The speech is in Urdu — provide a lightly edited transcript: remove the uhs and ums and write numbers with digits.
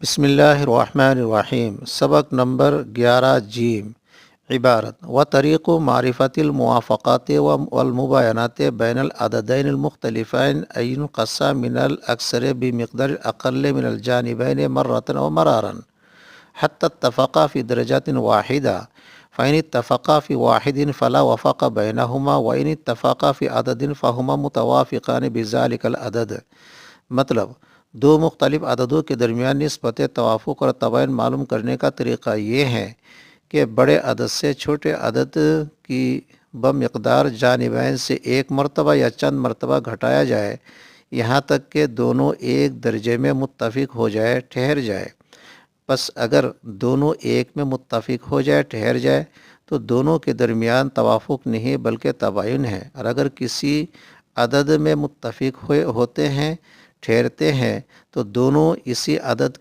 بسم اللہ الرحمن الرحیم۔ سبق نمبر 11 جیم۔ عبارت و طریق معرفت الموافقات والمباینات بین العددین المختلفین این قصہ من الاکثر بمقدار اقل من الجانبین مرۃ و مرارا حتی اتفقا فی درجات واحدہ فإن اتفقا فی واحد فلا وفق بینہما وإن اتفقا فی عدد فہما متوافقان بذلک العدد۔ مطلب، دو مختلف عددوں کے درمیان نسبت توافق اور تباین معلوم کرنے کا طریقہ یہ ہے کہ بڑے عدد سے چھوٹے عدد کی بمقدار جانبین سے ایک مرتبہ یا چند مرتبہ گھٹایا جائے یہاں تک کہ دونوں ایک درجے میں متفق ہو جائے ٹھہر جائے۔ پس اگر دونوں ایک میں متفق ہو جائے ٹھہر جائے تو دونوں کے درمیان توافق نہیں بلکہ تباین ہے، اور اگر کسی عدد میں متفق ہوتے ہیں ٹھہرتے ہیں تو دونوں اسی عدد کے